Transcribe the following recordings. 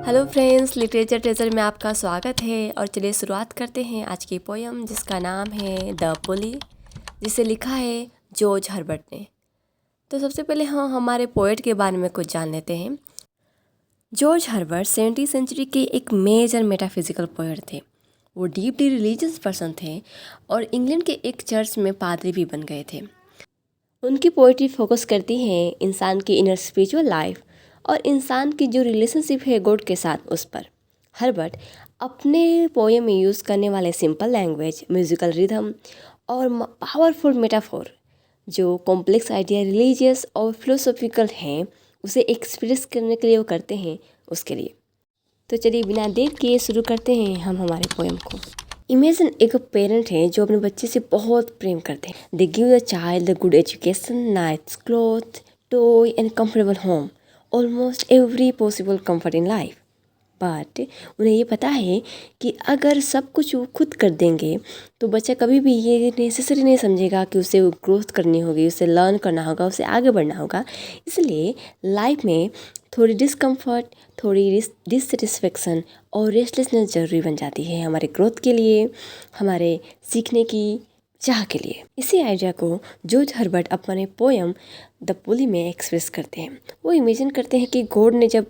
Hello friends, literature treasure में आपका स्वागत है। और चलिए शुरुआत करते हैं आज की पोयम, जिसका नाम है द बुली, जिसे लिखा है जॉर्ज हर्बर्ट ने। तो सबसे पहले हम हमारे पोएट के बारे में कुछ जान लेते हैं। जॉर्ज हर्बर्ट 17वीं सेंचुरी के एक मेजर मेटाफिजिकल पोएट थे। वो डीपली रिलीजियस पर्सन थे और इंग्लैंड के एक चर्च में पादरी भी बन गए थे। उनकी पोएट्री फोकस करती है इंसान की इनर स्पिरिचुअल लाइफ और इंसान की जो रिलेशनशिप है गॉड के साथ, उस पर। हर्बर्ट अपने पोएम में यूज़ करने वाले सिंपल लैंग्वेज, म्यूजिकल रिदम और पावरफुल मेटाफोर जो कॉम्प्लेक्स आइडिया रिलीजियस और फिलोसॉफिकल हैं, उसे एक्सप्रेस करने के लिए वो करते हैं, उसके लिए। तो चलिए बिना देर किए शुरू करते हैं हम हमारे पोएम को। इमेजिन एक पेरेंट है जो अपने बच्चे से बहुत प्रेम करते हैं। They give the child the good education, nice cloth, toy and comfortable home, almost every possible comfort in life. But उन्हें ये पता है कि अगर सब कुछ वो खुद कर देंगे तो बच्चा कभी भी ये नेसेसरी नहीं समझेगा कि उसे ग्रोथ करनी होगी, उसे लर्न करना होगा, उसे आगे बढ़ना होगा। इसलिए लाइफ में थोड़ी डिस्कम्फर्ट, थोड़ी डिससेटिस्फेक्शन और रेस्टलेसनेस ज़रूरी बन जाती है हमारे ग्रोथ के लिए, हमारे सीखने की चाह के लिए। इसी आइडिया को जॉर्ज हर्बर्ट अपने पोएम द बुली में एक्सप्रेस करते हैं। वो इमेजिन करते हैं कि गॉड ने जब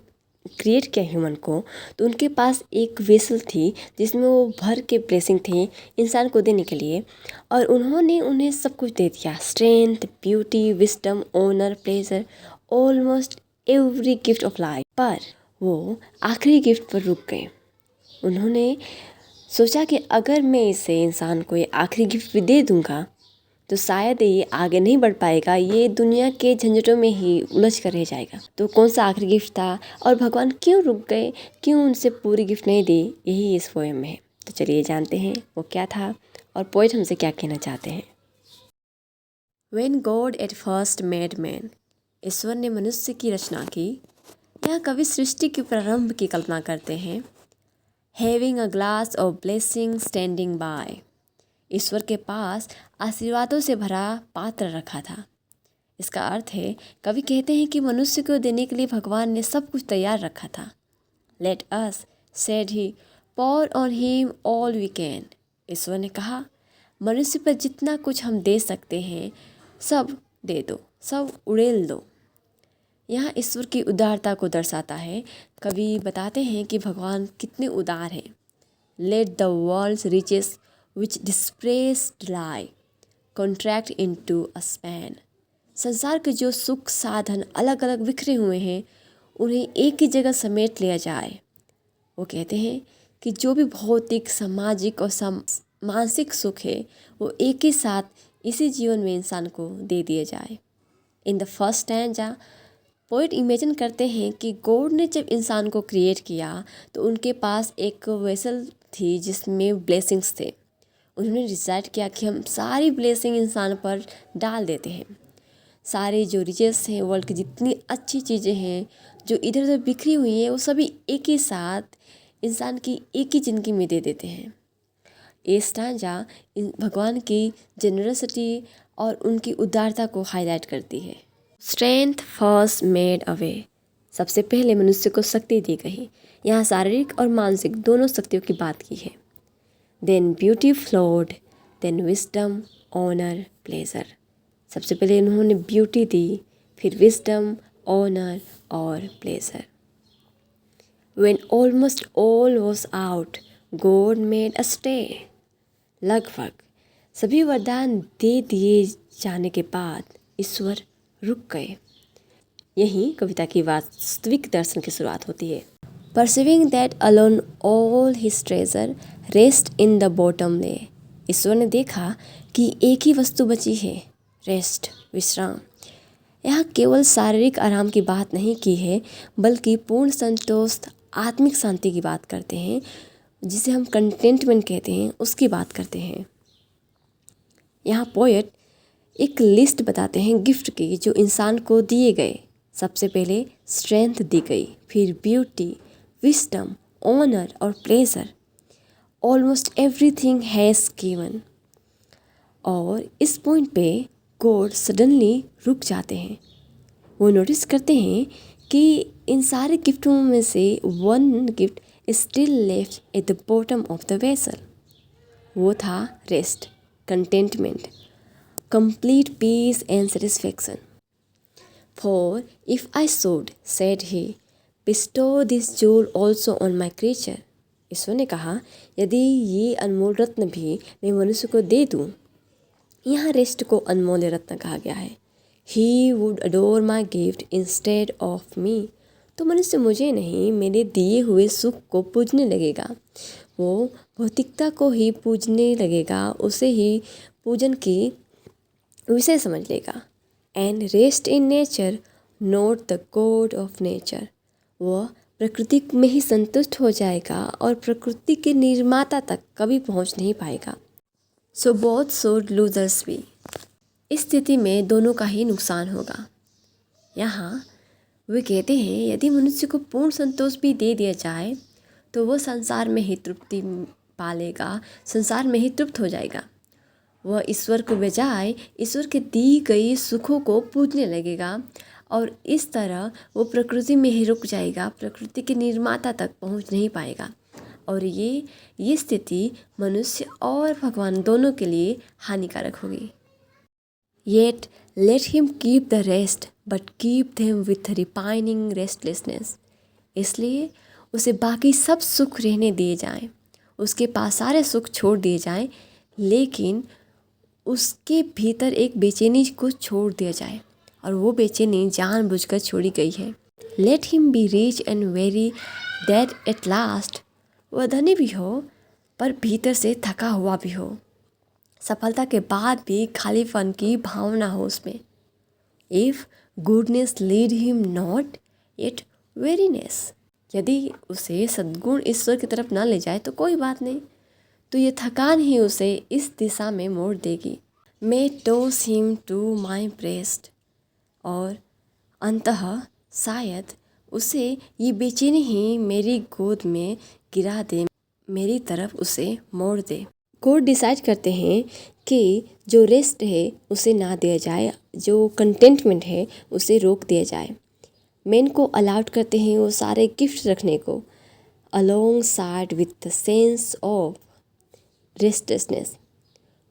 क्रिएट किया ह्यूमन को, तो उनके पास एक वेसल थी जिसमें वो भर के ब्लेसिंग थी इंसान को देने के लिए, और उन्होंने उन्हें सब कुछ दे दिया। Strength, beauty, wisdom, honour, pleasure, almost every gift of life. पर वो आखिरी गिफ्ट पर रुक गए। उन्होंने सोचा कि अगर मैं इसे इंसान को ये आखिरी गिफ्ट भी दे दूंगा तो शायद ये आगे नहीं बढ़ पाएगा, ये दुनिया के झंझटों में ही उलझ कर रह जाएगा। तो कौन सा आखिरी गिफ्ट था और भगवान क्यों रुक गए, क्यों उनसे पूरी गिफ्ट नहीं दी, यही इस पोएम में है। तो चलिए जानते हैं वो क्या था और पोएट हमसे क्या कहना चाहते हैं। When God at first made man, ईश्वर ने मनुष्य की रचना की। यहाँ कवि सृष्टि के प्रारंभ की कल्पना करते हैं। Having a glass of blessing standing by, ईश्वर के पास आशीर्वादों से भरा पात्र रखा था। इसका अर्थ है, कवि कहते हैं कि मनुष्य को देने के लिए भगवान ने सब कुछ तैयार रखा था। Let us, said he, pour on him all we can, ईश्वर ने कहा मनुष्य पर जितना कुछ हम दे सकते हैं सब दे दो, सब उड़ेल दो। यहाँ ईश्वर की उदारता को दर्शाता है। कवि बताते हैं कि भगवान कितने उदार हैं। Let the world's riches which dispersed lie contract into a span, संसार के जो सुख साधन अलग अलग बिखरे हुए हैं उन्हें एक ही जगह समेट लिया जाए। वो कहते हैं कि जो भी भौतिक, सामाजिक और मानसिक सुख है वो एक ही साथ इसी जीवन में इंसान को दे दिया जाए। In the first stanza poet imagine करते हैं कि गॉड ने जब इंसान को क्रिएट किया तो उनके पास एक वेसल थी जिसमें ब्लेसिंग्स थे। उन्होंने डिसाइड किया कि हम सारी ब्लेसिंग इंसान पर डाल देते हैं। सारे जो रिचेस हैं, वर्ल्ड की जितनी अच्छी चीज़ें हैं जो इधर उधर बिखरी हुई हैं, वो सभी एक ही साथ इंसान की एक ही ज़िंदगी में दे देते हैं। ये स्टांजा भगवान की जेनरसिटी और उनकी उदारता को हाईलाइट करती है। स्ट्रेंथ फर्स्ट मेड अवे, सबसे पहले मनुष्य को शक्ति दी गई। यहाँ शारीरिक और मानसिक दोनों शक्तियों की बात की है। Then beauty flowed, then wisdom, honour, pleasure, सबसे पहले इन्होंने ब्यूटी दी, फिर विजडम, ऑनर और pleasure. When almost all was out, God made a stay, लगभग सभी वरदान दे दिए जाने के बाद ईश्वर रुक गए। यहीं कविता की वास्तविक दर्शन की शुरुआत होती है। Perceiving that alone all his treasure rest in the bottom lay, ईश्वर ने देखा कि एक ही वस्तु बची है, रेस्ट, विश्राम। यहाँ केवल शारीरिक आराम की बात नहीं की है, बल्कि पूर्ण संतोष, आत्मिक शांति की बात करते हैं, जिसे हम कंटेंटमेंट कहते हैं, उसकी बात करते हैं। यहाँ पोएट एक लिस्ट बताते हैं गिफ्ट की जो इंसान को दिए गए। सबसे पहले स्ट्रेंथ दी गई, फिर ब्यूटी, विजडम, ऑनर और pleasure, almost everything has given. और इस पॉइंट पे गॉड सडनली रुक जाते हैं। वो नोटिस करते हैं कि इन सारे गिफ्टों में से one gift still left at the bottom of the vessel. वो था rest, contentment, complete peace and satisfaction. For if I should, said he, bestow this jewel also on my creature. ईश्वर ने कहा, यदि ये अनमोल रत्न भी मैं मनुष्य को दे दूँ, यहाँ रेस्ट को अनमोल रत्न कहा गया है, he would adore my gift instead of me. तो मनुष्य मुझे नहीं, मेरे दिए हुए सुख को पूजने लगेगा। वो भौतिकता को ही पूजने लगेगा, उसे ही पूजन की विषय समझ लेगा। And rest in nature not the God of nature. वह प्रकृति में ही संतुष्ट हो जाएगा और प्रकृति के निर्माता तक कभी पहुंच नहीं पाएगा। So both should losers be. इस स्थिति में दोनों का ही नुकसान होगा। यहाँ वे कहते हैं यदि मनुष्य को पूर्ण संतोष भी दे दिया जाए तो वह संसार में ही तृप्ति पालेगा, संसार में ही तृप्त हो जाएगा। वह ईश्वर को बजाय ईश्वर के दी गई सुखों को पूजने लगेगा और इस तरह वो प्रकृति में ही रुक जाएगा, प्रकृति के निर्माता तक पहुंच नहीं पाएगा। और ये स्थिति मनुष्य और भगवान दोनों के लिए हानिकारक होगी। Yet let him keep the rest, but keep them with repining restlessness. इसलिए उसे बाकी सब सुख रहने दिए जाएं, उसके पास सारे सुख छोड़ दिए जाएं, लेकिन उसके भीतर एक बेचैनी को छोड़ दिया जाए और वो बेचैनी जानबूझकर छोड़ी गई है। Let him be rich and weary, that at last वह धनी भी हो पर भीतर से थका हुआ भी हो, सफलता के बाद भी खालीपन की भावना हो उसमें। If goodness lead him not, yet weariness. यदि उसे सद्गुण ईश्वर की तरफ ना ले जाए तो कोई बात नहीं, तो ये थकान ही उसे इस दिशा में मोड़ देगी। May toss him to my breast. और अंततः शायद उसे ये बेचैनी ही मेरी गोद में गिरा दे, मेरी तरफ उसे मोड़ दे। कोर्ट डिसाइड करते हैं कि जो रेस्ट है उसे ना दिया जाए, जो कंटेंटमेंट है उसे रोक दिया जाए। मेन को अलाउड करते हैं वो सारे गिफ्ट रखने को, along side with the sense of restlessness.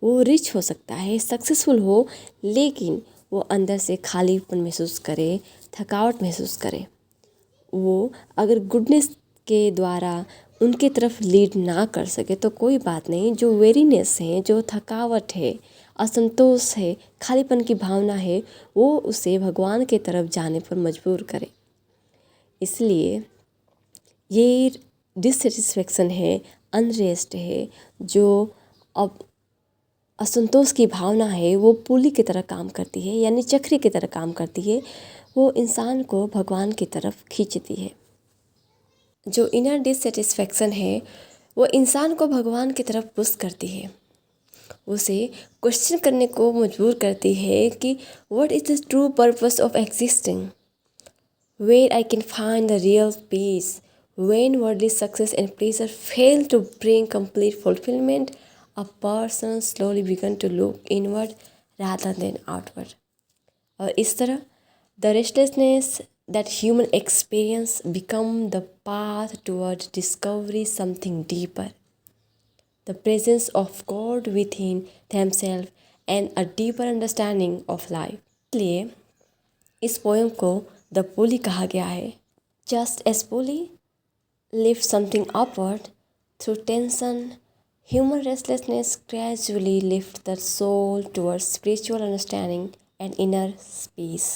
वो रिच हो सकता है, सक्सेसफुल हो, लेकिन वो अंदर से खालीपन महसूस करे, थकावट महसूस करे। वो अगर गुडनेस के द्वारा उनके तरफ लीड ना कर सके तो कोई बात नहीं, जो वेरीनेस है, जो थकावट है, असंतोष है, खालीपन की भावना है, वो उसे भगवान के तरफ जाने पर मजबूर करे। इसलिए ये डिससेटिस्फेक्शन है, अनरेस्ट है, जो अब असंतोष की भावना है, वो पुली की तरह काम करती है, यानी चक्री की तरह काम करती है। वो इंसान को भगवान की तरफ खींचती है। जो इनर डिससेटिस्फेक्शन है वो इंसान को भगवान की तरफ पुश करती है, उसे क्वेश्चन करने को मजबूर करती है कि what is the true purpose of existing, where I can find the real peace, when worldly success and pleasure fail to bring complete fulfilment, a person slowly began to look inward rather than outward. और इस तरह the restlessness that human experience become the path toward discovery something deeper, the presence of God within themselves and a deeper understanding of life. इसलिए इस poem को the पुली कहा गया है। Just as pulley lifts something upward through tension, human restlessness gradually lifts the soul towards spiritual understanding and inner peace.